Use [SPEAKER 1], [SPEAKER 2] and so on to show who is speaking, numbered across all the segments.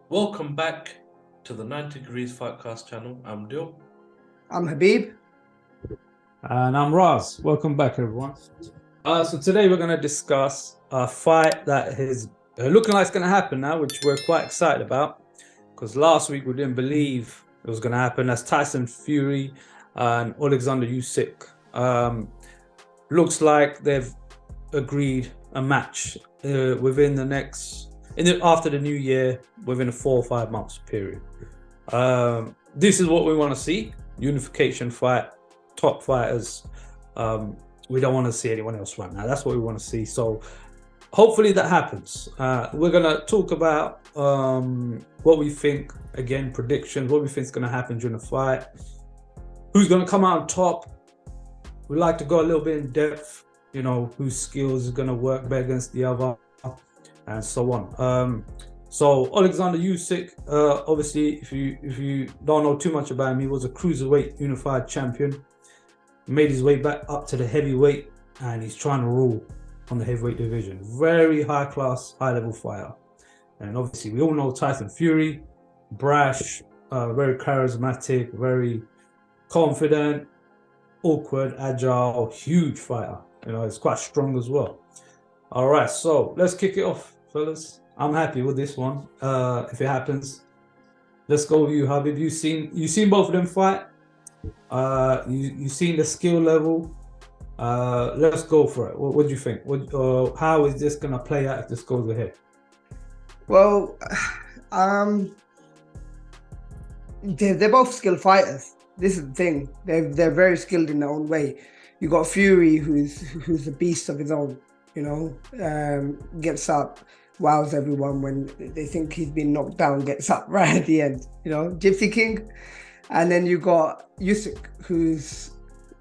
[SPEAKER 1] Welcome back to the 90 Degrees Fightcast channel. I'm Dill.
[SPEAKER 2] I'm Habib.
[SPEAKER 3] And I'm Raz. Welcome back, everyone. So today we're going to discuss a fight that is looking like it's going to happen now, which we're quite excited about. Because last week we didn't believe it was going to happen. That's Tyson Fury and Oleksander Usyk. Looks like they've agreed a match within the next... after the new year, within a 4 or 5 months period. This is what we want to see. Unification fight, top fighters. We don't want to see anyone else right now. That's what we want to see. So hopefully that happens. We're going to talk about what we think, again, predictions, what we think is going to happen during the fight. Who's going to come out on top. We like to go a little bit in depth, you know, whose skills is going to work better against the other, and so on. So Oleksander Usyk, obviously, if you don't know too much about him, he was a cruiserweight unified champion. Made his way back up to the heavyweight, and he's trying to rule on the heavyweight division. Very high class, high level fighter. And obviously, we all know Tyson Fury, brash, very charismatic, very confident, awkward, agile, huge fighter. You know, he's quite strong as well. All right, so let's kick it off, fellas. I'm happy with this one. If it happens, let's go with you, Habib. You've seen both of them fight. You've seen the skill level. Let's go for it. What do you think? How is this gonna play out if this goes ahead?
[SPEAKER 2] Well, they're both skilled fighters. This is the thing. They're very skilled in their own way. You got Fury, who's a beast of his own. You know, gets up, wows everyone when they think he's been knocked down. Gets up right at the end. You know, Gypsy King. And then you got Usyk, who's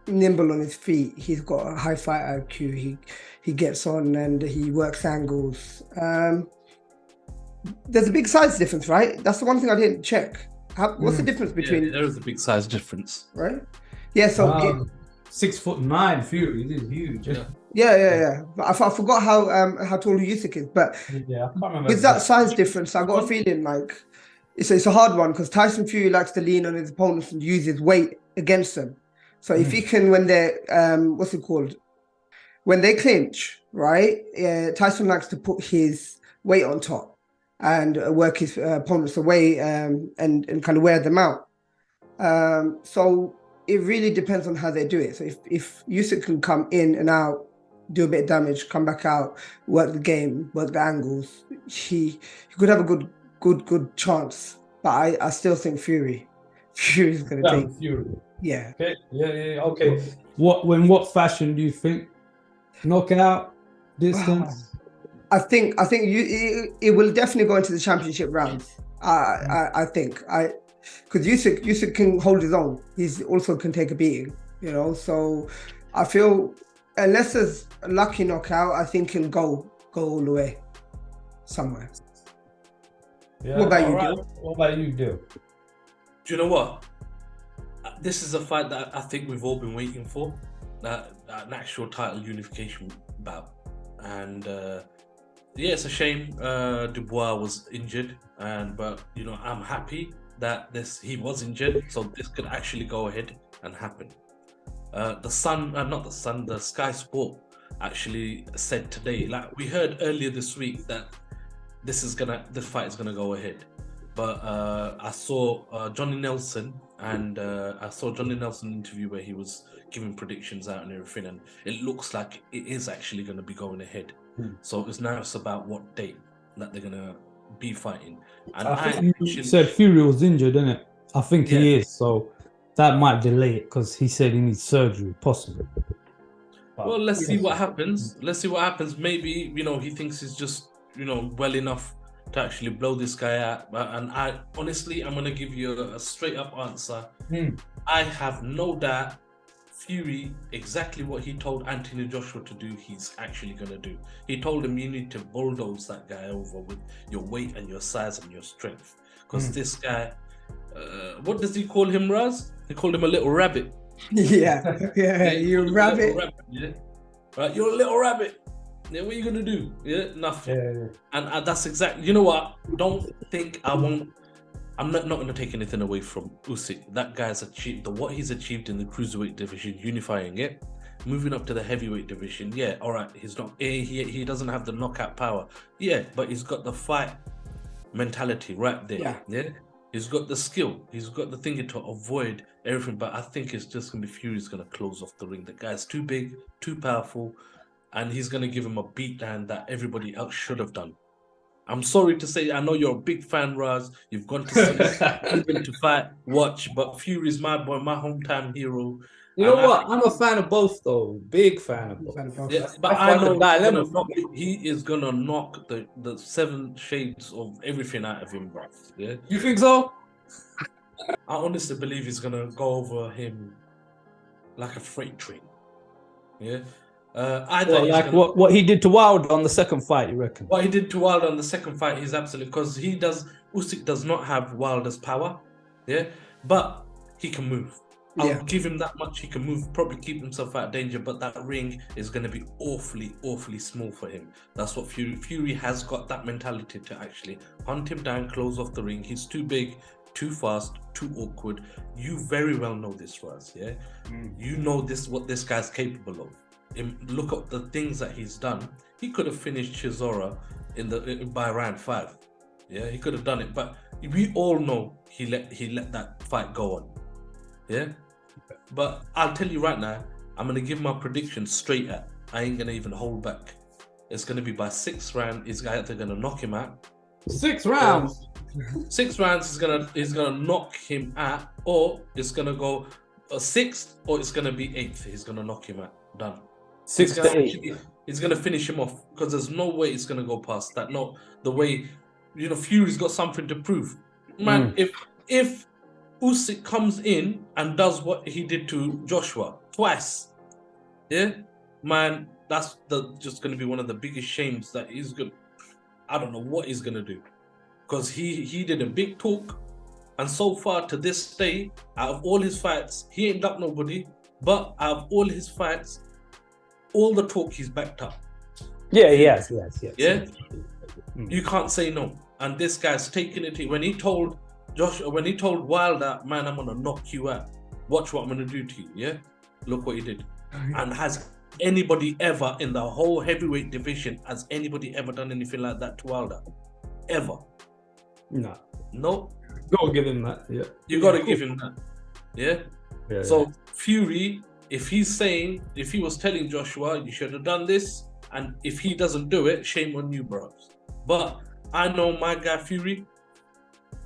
[SPEAKER 2] nimble on his feet. He's got a high fight IQ. He gets on and he works angles. There's a big size difference, right? That's the one thing I didn't check. What's the difference between?
[SPEAKER 1] Yeah, there is a big size difference,
[SPEAKER 2] right? Yeah. So
[SPEAKER 3] 6'9" Fury, this is huge.
[SPEAKER 2] Yeah. But I forgot how tall Usyk is. But
[SPEAKER 3] yeah, I can't remember.
[SPEAKER 2] With that size difference, I got a feeling like it's a hard one because Tyson Fury likes to lean on his opponents and use his weight against them. So if he can, when they're when they clinch, right? Tyson likes to put his weight on top and work his opponents away and kind of wear them out. So it really depends on how they do it. So if Usyk can come in and out, do a bit of damage, come back out, work the game, work the angles, he could have a good chance. But I still think Fury's going to take
[SPEAKER 3] Fury.
[SPEAKER 2] Yeah.
[SPEAKER 3] Okay. Yeah. Okay. What fashion do you think? Knockout, distance?
[SPEAKER 2] I think it will definitely go into the championship rounds. I think because Usyk can hold his own. He's also can take a beating. You know, so I feel unless there's a lucky knockout, I think he'll go all the way somewhere.
[SPEAKER 3] Yeah,
[SPEAKER 2] what about you,
[SPEAKER 3] right.
[SPEAKER 2] Dill?
[SPEAKER 3] What about you, Dill?
[SPEAKER 1] Do you know what? This is a fight that I think we've all been waiting for. That actual title unification bout. And yeah, it's a shame Dubois was injured. But you know, I'm happy that he was injured, so this could actually go ahead and happen. The Sky Sport actually said today, like we heard earlier this week, that this fight is gonna go ahead. But I saw Johnny Nelson interview where he was giving predictions out and everything, and it looks like it is actually going to be going ahead. So it's about what date that they're gonna be fighting. And
[SPEAKER 3] I think you said Fury was injured, didn't it? I think he is, so that might delay it because he said he needs surgery, possibly.
[SPEAKER 1] Well, let's see what happens. Maybe, you know, he thinks he's just, you know, well enough to actually blow this guy out. And I'm going to give you a straight up answer. I have no doubt Fury, exactly what he told Anthony Joshua to do, he's actually going to do. He told him, you need to bulldoze that guy over with your weight and your size and your strength. Because this guy, what does he call him, Raz? He called him a little rabbit.
[SPEAKER 2] Yeah, you're a rabbit.
[SPEAKER 1] Yeah? Right, you're a little rabbit. Yeah, what are you gonna do? Yeah, nothing.
[SPEAKER 3] Yeah.
[SPEAKER 1] And that's exactly. You know what? Don't think I won't. I'm not going to take anything away from Usyk. That guy's achieved what he's achieved in the cruiserweight division, unifying it, moving up to the heavyweight division. Yeah, all right. He's not. He doesn't have the knockout power. Yeah, but he's got the fight mentality right there. Yeah. He's got the skill. He's got the thing to avoid everything. But I think it's just going to be Fury's going to close off the ring. The guy's too big, too powerful, and he's going to give him a beatdown that everybody else should have done. I'm sorry to say, I know you're a big fan, Raz. You've gone to see, even to fight, watch, but Fury's my boy, my hometown hero.
[SPEAKER 3] You know what? I'm a fan of both, though. Big fan of both.
[SPEAKER 1] Yeah, but I know he is gonna knock the 7 shades of everything out of him, bro. Yeah,
[SPEAKER 3] you think so?
[SPEAKER 1] I honestly believe he's gonna go over him like a freight train. Yeah.
[SPEAKER 3] What he did to Wilder on the second fight, you reckon?
[SPEAKER 1] What he did to Wilder on the second fight is absolutely, because Usyk does not have Wilder's power, yeah, but he can move. I'll give him that much. He can move, probably keep himself out of danger, but that ring is going to be awfully, awfully small for him. That's what Fury has got that mentality to actually hunt him down, close off the ring. He's too big, too fast, too awkward. You very well know this, Raz, yeah? You know what this guy's capable of. Look at the things that he's done. He could have finished Chisora by round 5. Yeah, he could have done it, but we all know he let that fight go on. Yeah, but I'll tell you right now, I'm gonna give my prediction straight at. I ain't gonna even hold back. It's gonna be by 6th round. He's either gonna knock him out.
[SPEAKER 3] 6 rounds.
[SPEAKER 1] 6 rounds is gonna knock him out, or it's gonna go 6th, or it's gonna be 8th. He's gonna knock him out. Done.
[SPEAKER 3] 6 to 8.
[SPEAKER 1] He's gonna finish him off, because there's no way it's gonna go past that. No, the way, Fury's got something to prove. Man, if Usyk comes in and does what he did to Joshua twice, yeah, man, that's just gonna be one of the biggest shames that he's good. I don't know what he's gonna do, because he did a big talk, and so far to this day, out of all his fights, he ain't got nobody. But out of all his fights, all the talk he's backed up.
[SPEAKER 3] Yeah, yes.
[SPEAKER 1] Yeah, you can't say no. And this guy's taking it. When he told Wilder, man, I'm gonna knock you out. Watch what I'm gonna do to you. Yeah, look what he did. And has anybody ever in the whole heavyweight division, has anybody ever done anything like that to Wilder? Ever? No.
[SPEAKER 3] Gotta give him that. Yeah,
[SPEAKER 1] you gotta give him that. Yeah. So Fury, if he was telling Joshua, you should have done this, and if he doesn't do it, shame on you, bros. But I know my guy Fury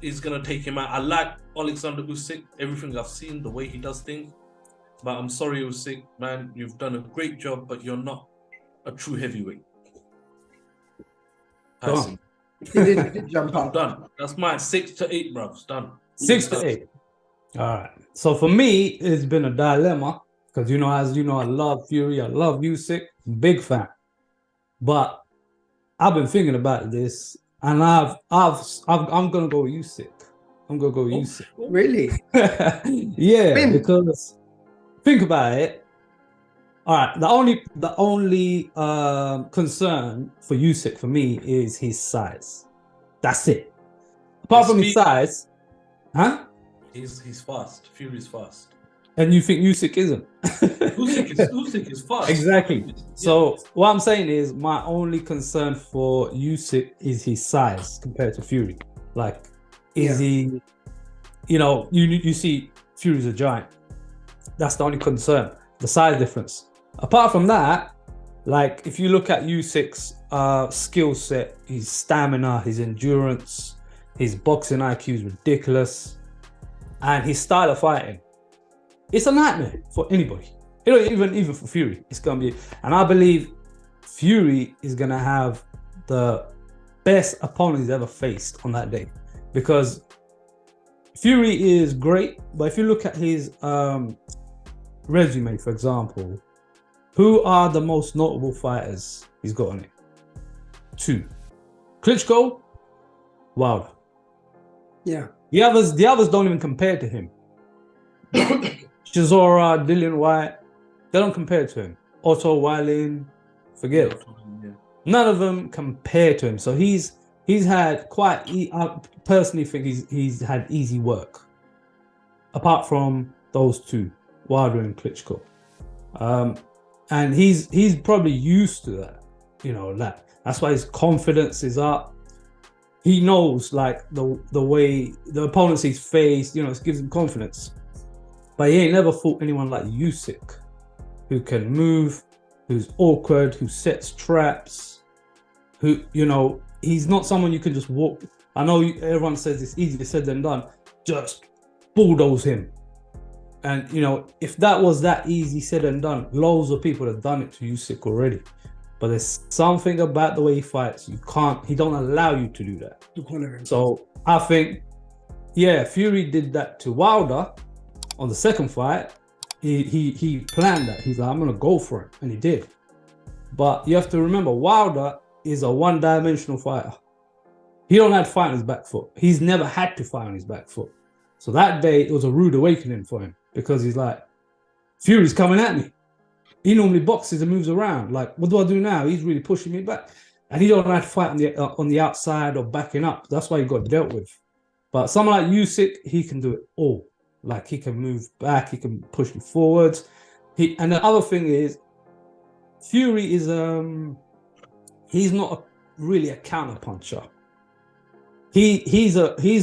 [SPEAKER 1] is gonna take him out. I like Oleksander Usyk, everything I've seen, the way he does things. But I'm sorry, Usyk, man, you've done a great job, but you're not a true heavyweight. Tyson.
[SPEAKER 2] He did jump up.
[SPEAKER 1] Done. That's mine. 6 to 8, bros. Done.
[SPEAKER 3] 6 to 8. All right. So for me, it's been a dilemma, because as you know, I love Fury, I love Usyk, big fan. But I've been thinking about this, and I'm gonna go with Usyk. I'm gonna go with Usyk.
[SPEAKER 2] Really?
[SPEAKER 3] Yeah, because think about it. All right, the only concern for Usyk for me is his size. That's it. Apart from his size, huh?
[SPEAKER 1] He's fast. Fury's fast.
[SPEAKER 3] And you think Usyk isn't?
[SPEAKER 1] Usyk is fast.
[SPEAKER 3] Exactly. Yeah. So what I'm saying is, my only concern for Usyk is his size compared to Fury. Like, is he? You see, Fury's a giant. That's the only concern. The size difference. Apart from that, like, if you look at Usyk's skill set, his stamina, his endurance, his boxing IQ is ridiculous, and his style of fighting, it's a nightmare for anybody. Even for Fury, it's gonna be. And I believe Fury is gonna have the best opponent he's ever faced on that day, because Fury is great, but if you look at his resume, for example, who are the most notable fighters he's got on it? 2. Klitschko, Wilder.
[SPEAKER 2] Yeah.
[SPEAKER 3] The others don't even compare to him. Chisora, Dillian White, they don't compare to him. Otto Wallin, Forget it.
[SPEAKER 1] Yeah.
[SPEAKER 3] None of them compare to him. So he's had quite. I personally think he's had easy work, apart from those two, Wilder and Klitschko, and he's probably used to that. You know that's why his confidence is up. He knows like the way the opponents he's faced. You know, it gives him confidence. But he ain't never fought anyone like Usyk, who can move, who's awkward, who sets traps, who, you know, he's not someone you can just walk. I know everyone says it's easier said than done. Just bulldoze him. And, you know, if that was that easy said and done, loads of people have done it to Usyk already. But there's something about the way he fights. He don't allow you to do that. So I think, yeah, Fury did that to Wilder on the second fight. He planned that. He's like, I'm gonna go for it, and he did. But you have to remember, Wilder is a one-dimensional fighter. He don't have to fight on his back foot. He's never had to fight on his back foot. So that day it was a rude awakening for him, because he's like, Fury's coming at me. He normally boxes and moves around. Like, what do I do now? He's really pushing me back, and he don't have to fight on the outside or backing up. That's why he got dealt with. But someone like Usyk, he can do it all. Like, he can move back, he can push you forwards. And the other thing is, Fury is he's not really a counter puncher. He's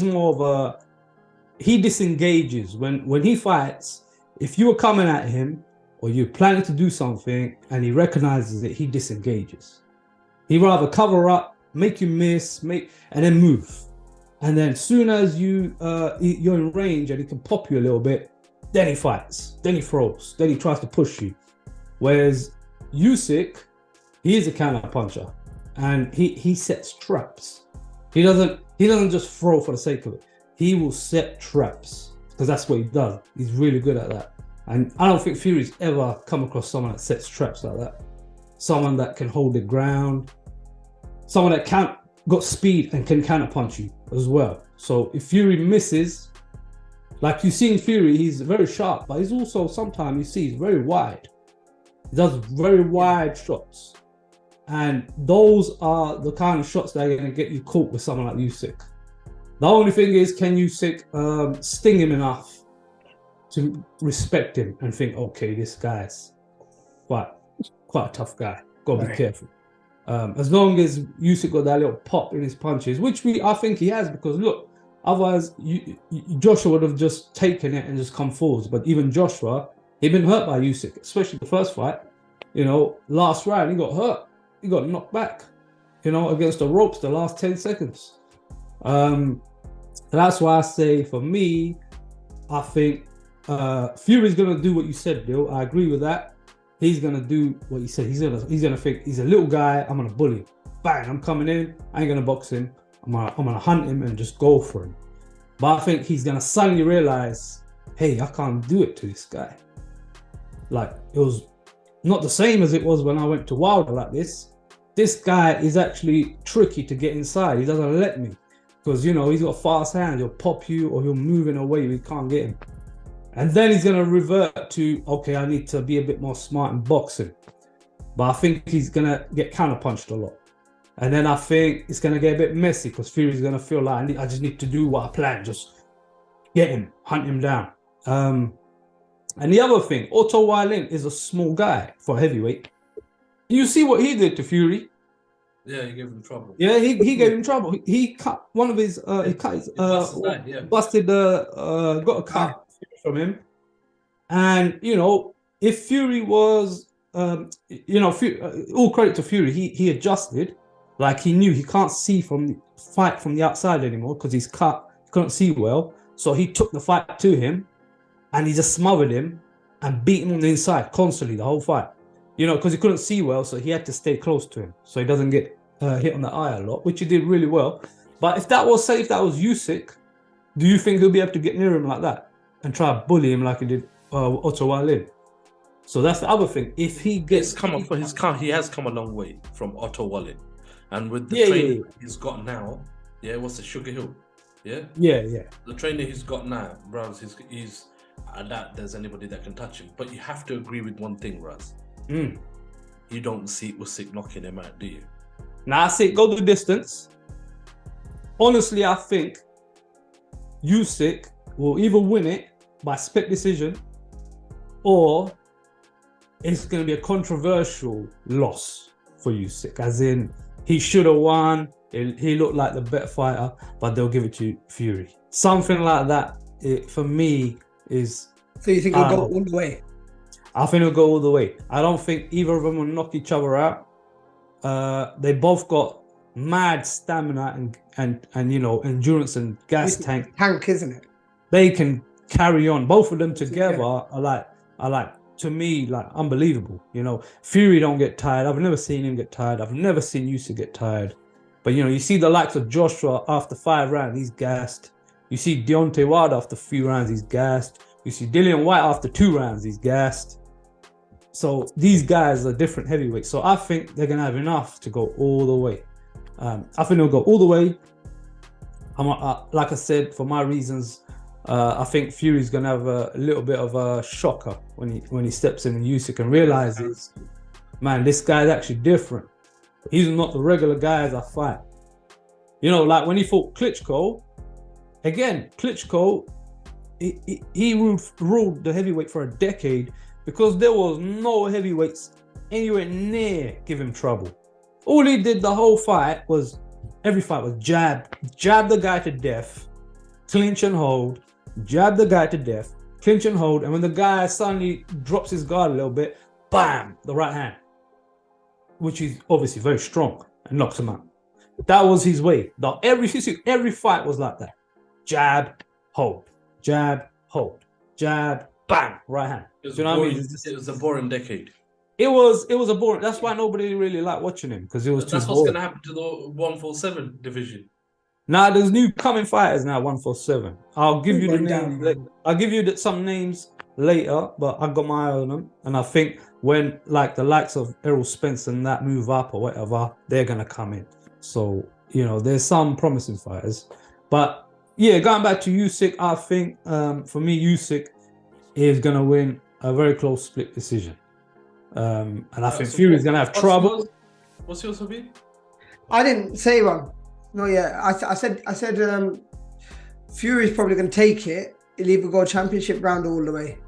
[SPEAKER 3] more of a, he disengages when he fights. If you are coming at him or you're planning to do something and he recognizes it, he disengages. He rather cover up, make you miss, and then move. And then soon as you're in range and he can pop you a little bit, then he fights, then he throws, then he tries to push you. Whereas Usyk, he is a counter puncher, and he sets traps. He doesn't just throw for the sake of it. He will set traps, because that's what he does. He's really good at that. And I don't think Fury's ever come across someone that sets traps like that. Someone that can hold the ground, someone that got speed and can counter punch you as well. So if Fury misses, like you see in Fury, he's very sharp, but he's also, sometimes you see he's very wide. He does very wide shots. And those are the kind of shots that are going to get you caught with someone like Usyk. The only thing is, can Usyk sting him enough to respect him and think, okay, this guy's quite a tough guy. Got to be careful. As long as Usyk got that little pop in his punches, which I think he has, because look, otherwise Joshua would have just taken it and just come forwards. But even Joshua, he'd been hurt by Usyk, especially the first fight. You know, last round he got hurt, he got knocked back. You know, against the ropes, the last 10 seconds. That's why I say, for me, I think Fury's gonna do what you said, Dill. I agree with that. He's gonna do what he said. He's gonna think he's a little guy. I'm gonna bully him. Bang! I'm coming in. I ain't gonna box him. I'm gonna hunt him and just go for him. But I think he's gonna suddenly realize, hey, I can't do it to this guy. Like, it was not the same as it was when I went to Wilder like this. This guy is actually tricky to get inside. He doesn't let me, because, you know, he's got fast hands. He'll pop you or he'll move in a way we can't get him. And then he's going to revert to, okay, I need to be a bit more smart in boxing. But I think he's going to get counter-punched a lot. And then I think it's going to get a bit messy, because Fury's going to feel like, I just need to do what I planned. Just get him, hunt him down. And the other thing, Otto Wallin is a small guy for a heavyweight. You see what he did to Fury?
[SPEAKER 1] Yeah, he gave him trouble.
[SPEAKER 3] Yeah, he gave him trouble. He cut one of his, got a cut from him. And, you know, if Fury was, all credit to Fury, he adjusted. Like, he knew he can't see fight from the outside anymore, because he's cut, he couldn't see well. So he took the fight to him, and he just smothered him and beat him on the inside constantly the whole fight. You know, because he couldn't see well, so he had to stay close to him so he doesn't get hit on the eye a lot, which he did really well. But if that was Usyk, do you think he'll be able to get near him like that and try to bully him like he did Otto Wallin? So that's the other thing. If he gets
[SPEAKER 1] he has come a long way from Otto Wallin, and with the training he's got now, what's the Sugar Hill? Yeah. The trainer he's got now, Raz, he's I doubt there's anybody that can touch him. But you have to agree with one thing, Raz. you don't see Usyk knocking him out, do you?
[SPEAKER 3] Now I say go the distance. Honestly, I think Usyk will either win it by split decision, or it's going to be a controversial loss for Usyk, as in he should have won, he looked like the better fighter, but they'll give it to Fury. Something like that, for me, is...
[SPEAKER 2] So you think it'll go all the way?
[SPEAKER 3] I think it'll go all the way. I don't think either of them will knock each other out. They both got mad stamina and endurance and gas tank.
[SPEAKER 2] Tank, isn't it?
[SPEAKER 3] They can carry on. Both of them together are like to me, like unbelievable. Fury don't get tired. I've never seen him get tired. I've never seen Usyk get tired. But you see the likes of Joshua after 5 rounds, he's gassed. You see Deontay Wilder after a few rounds, he's gassed. You see Dillian White after 2 rounds, he's gassed. So these guys are different heavyweights. So I think they're gonna have enough to go all the way. I think they'll go all the way. Like I said, for my reasons, I think Fury's gonna have a little bit of a shocker when he steps in and Usyk and realizes, man, this guy's actually different. He's not the regular guys I fight. Like when he fought Klitschko, again, Klitschko, he ruled the heavyweight for a decade because there was no heavyweights anywhere near give him trouble. All he did the whole fight was, every fight was jab the guy to death, clinch and hold, jab the guy to death, clinch and hold, and when the guy suddenly drops his guard a little bit, bam, the right hand, which is obviously very strong, and knocks him out. That was his way. Every fight was like that. Jab, hold, jab, bang, right hand.
[SPEAKER 1] It was,
[SPEAKER 3] Do you know what I mean?
[SPEAKER 1] It was a boring decade.
[SPEAKER 3] It was a boring. That's why nobody really liked watching him, because it was too boring.
[SPEAKER 1] That's what's going to happen to the 147 division.
[SPEAKER 3] Now there's new coming fighters now, 147. I'll give you the names. I'll give you some names later, but I got my eye on them, and I think when like the likes of Errol Spence and that move up or whatever, they're gonna come in. So there's some promising fighters, but yeah, going back to Usyk, I think for me Usyk is gonna win a very close split decision, and I think Fury's gonna have trouble.
[SPEAKER 1] What's yours, Habib?
[SPEAKER 2] I didn't say one. No, yeah, I said Fury's probably going to take it. He'll either go championship round all the way.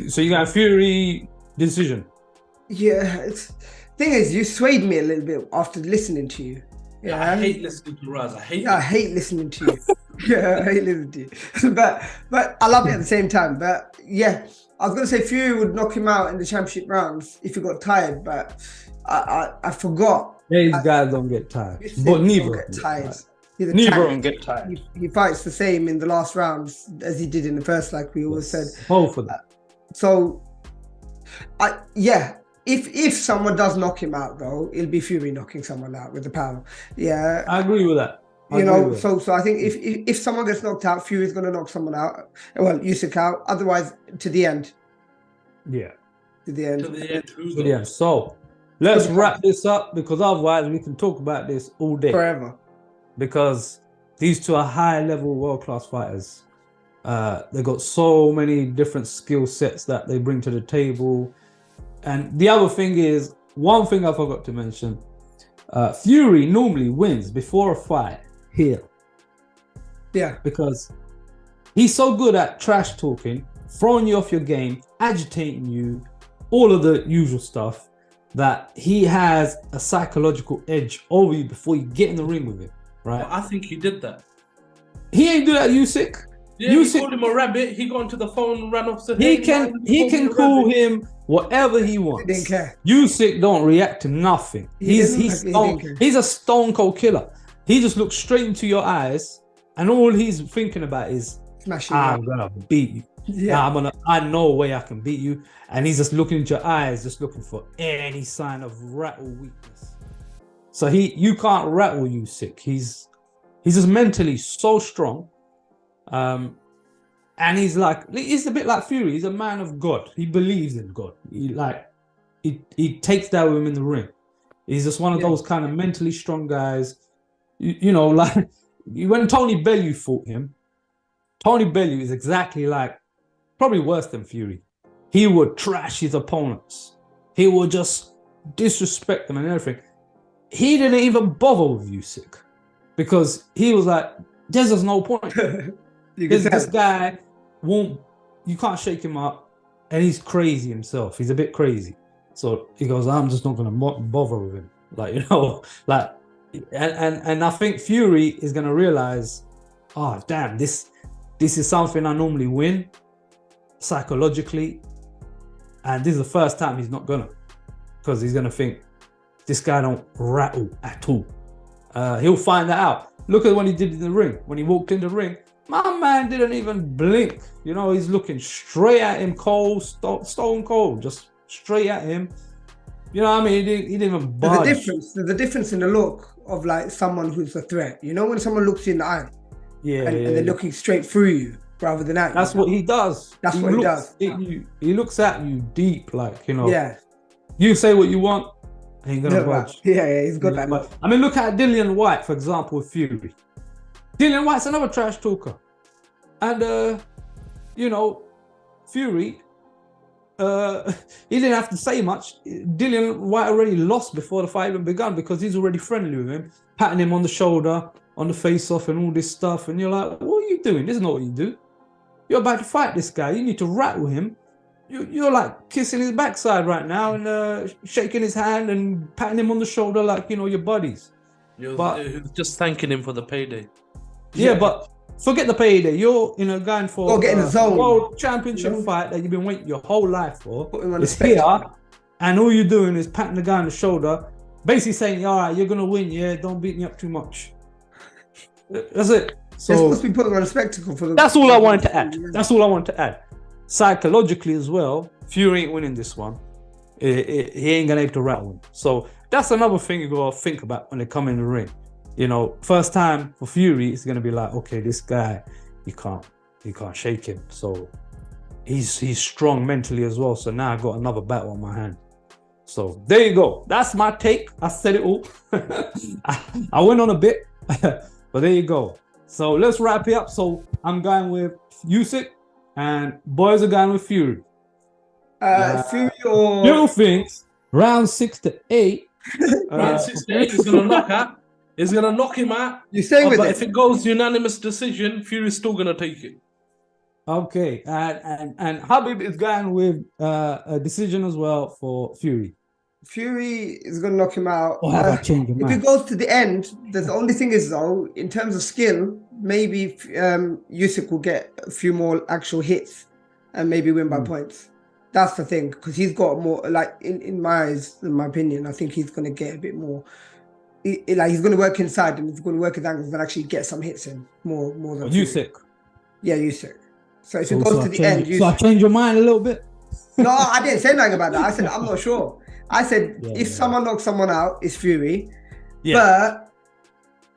[SPEAKER 3] So you got a Fury decision?
[SPEAKER 2] Yeah. Thing is, you swayed me a little bit after listening to you.
[SPEAKER 1] Yeah, I hate listening to Raz. I hate
[SPEAKER 2] listening to you. Yeah, I hate listening to you. But I love it at the same time. But yeah, I was going to say Fury would knock him out in the championship rounds if he got tired, but I forgot.
[SPEAKER 3] These guys don't get tired, but neither
[SPEAKER 2] get tired.
[SPEAKER 3] Neither of them get tired.
[SPEAKER 2] He fights the same in the last rounds as he did in the first, like we always said.
[SPEAKER 3] Both of that.
[SPEAKER 2] So, if someone does knock him out, though, it'll be Fury knocking someone out with the power. Yeah,
[SPEAKER 3] I agree with that.
[SPEAKER 2] So I think if someone gets knocked out, Fury's going to knock someone out. Well, Usyk out. Otherwise, to the end.
[SPEAKER 3] Yeah.
[SPEAKER 2] To the end.
[SPEAKER 1] To the end.
[SPEAKER 3] So. Let's wrap this up, because otherwise we can talk about this all day.
[SPEAKER 2] Forever.
[SPEAKER 3] Because these two are high-level, world-class fighters. They've got so many different skill sets that they bring to the table. And the other thing is, one thing I forgot to mention, Fury normally wins before a fight here.
[SPEAKER 2] Yeah.
[SPEAKER 3] Because he's so good at trash talking, throwing you off your game, agitating you, all of the usual stuff, that he has a psychological edge over you before you get in the ring with him, right?
[SPEAKER 1] Well, I think he did that.
[SPEAKER 3] He ain't do that, Usyk.
[SPEAKER 1] Yeah, Usyk, he called him a rabbit. He got into the phone and ran off the
[SPEAKER 3] He can call him whatever he wants.
[SPEAKER 2] He didn't care.
[SPEAKER 3] Usyk don't react to nothing. He's a stone cold killer. He just looks straight into your eyes, and all he's thinking about is, I'm gonna beat you. Yeah. I know a way I can beat you. And he's just looking into your eyes, just looking for any sign of rattle weakness. So you can't rattle Usyk. He's just mentally so strong. And he's a bit like Fury. He's a man of God. He believes in God. He takes that with him in the ring. He's just one of those kind of mentally strong guys. Like when Tony Bellew fought him, Tony Bellew is exactly like, probably worse than Fury. He would trash his opponents. he will just disrespect them and everything. He didn't even bother with Usyk because he was like, there's just no point. This guy won't, you can't shake him up, and he's crazy himself. He's a bit crazy. So he goes, I'm just not going to bother with him. Like, you know, like, and I think Fury is going to realize, oh, damn, this is something I normally win psychologically. And this is the first time he's not gonna, because he's gonna think this guy don't rattle at all. He'll find that out. Look at what he did in the ring. When he walked in the ring, my man didn't even blink. You know, he's looking straight at him, cold, stone cold, just straight at him. You know what I mean? He didn't even budge.
[SPEAKER 2] There's a difference in the look of like someone who's a threat. You know, when someone looks you in the eye, and they're looking straight through you rather than at you.
[SPEAKER 3] That's what he does.
[SPEAKER 2] That's what he does.
[SPEAKER 3] He looks at you deep, like, you know.
[SPEAKER 2] Yeah.
[SPEAKER 3] You say what you want, he ain't gonna budge.
[SPEAKER 2] Yeah, he's got that.
[SPEAKER 3] I mean, look at Dillian White, for example, with Fury. Dillian White's another trash talker. And, you know, Fury, he didn't have to say much. Dillian White already lost before the fight even begun because he's already friendly with him, patting him on the shoulder, on the face-off and all this stuff. And you're like, what are you doing? This is not what you do. You're about to fight this guy. You need to rattle him. You're like kissing his backside right now and shaking his hand and patting him on the shoulder like, you know, your buddies.
[SPEAKER 1] You're just thanking him for the payday.
[SPEAKER 3] Yeah, but forget the payday. You're, you know, going for
[SPEAKER 2] get in the zone.
[SPEAKER 3] World Championship fight that you've been waiting your whole life for.
[SPEAKER 2] It's here,
[SPEAKER 3] and all you're doing is patting the guy on the shoulder, basically saying, all right, you're going to win. Yeah, don't beat me up too much. That's it. So
[SPEAKER 2] they're supposed to be putting on a spectacle for the.
[SPEAKER 3] That's all I wanted to add. Psychologically as well, Fury ain't winning this one. He ain't gonna be able to rattle him. So that's another thing you gotta think about when they come in the ring. You know, first time for Fury, it's gonna be like, okay, this guy, you can't shake him. So he's strong mentally as well. So now I got another battle on my hand. So there you go. That's my take. I said it all. I went on a bit, but there you go. So let's wrap it up. So I'm going with Usyk, and boys are going with Fury.
[SPEAKER 2] Fury or
[SPEAKER 3] Dill thinks round 6 to 8.
[SPEAKER 1] Round 6 to 8 is gonna knock out. He's gonna knock him out.
[SPEAKER 2] You're staying with
[SPEAKER 1] but
[SPEAKER 2] it.
[SPEAKER 1] If it goes unanimous decision, Fury's still gonna take it.
[SPEAKER 3] Okay, and Habib is going with a decision as well for Fury.
[SPEAKER 2] Fury is going to knock him out.
[SPEAKER 3] Or have I changed your mind?
[SPEAKER 2] If it goes to the end, the only thing is though, in terms of skill, maybe Usyk will get a few more actual hits and maybe win by points. That's the thing, because he's got more, like in my eyes, in my opinion, I think he's going to get a bit more. He's going to work inside and he's going to work his angles and actually get some hits in more than
[SPEAKER 3] Usyk.
[SPEAKER 2] Yeah, Usyk. So if it goes to the end, Usyk.
[SPEAKER 3] So I changed your mind a little bit.
[SPEAKER 2] No, I didn't say nothing about that. I said I'm not sure. I said if someone knocks someone out, it's Fury. Yeah. But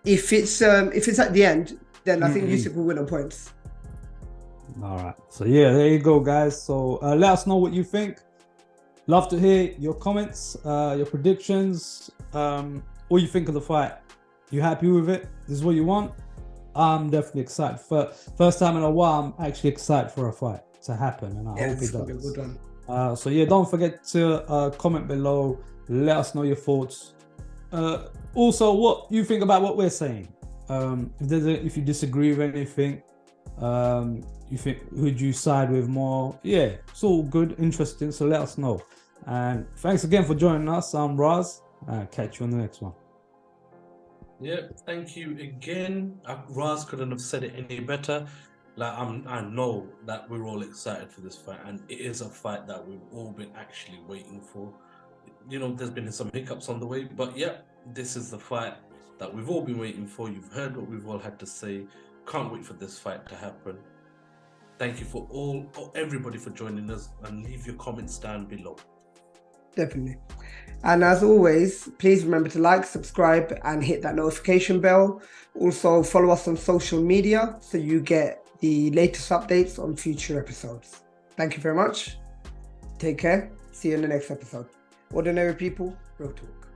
[SPEAKER 2] if it's at the end, then I think Usyk will win on points.
[SPEAKER 3] All right. So yeah, there you go, guys. So let us know what you think. Love to hear your comments, your predictions, what you think of the fight. You happy with it? This is what you want? I'm definitely excited. First time in a while, I'm actually excited for a fight to happen, and I hope it does.
[SPEAKER 2] Be a good one.
[SPEAKER 3] So yeah, don't forget to comment below. Let us know your thoughts. Also, what you think about what we're saying. If you disagree with anything, you think who'd you side with more? Yeah, it's all good, interesting. So let us know. And thanks again for joining us. I'm Raz. Catch you on the next one.
[SPEAKER 1] Yeah, thank you again. Raz couldn't have said it any better. Like I know that we're all excited for this fight, and it is a fight that we've all been actually waiting for. You know, there's been some hiccups on the way, but yeah, this is the fight that we've all been waiting for. You've heard what we've all had to say. Can't wait for this fight to happen. Thank you for everybody for joining us, and leave your comments down below. Definitely. And as always, please remember to like, subscribe, and hit that notification bell. Also, follow us on social media so you get the latest updates on future episodes. Thank you very much. Take care. See you in the next episode. Ordinary people, real talk.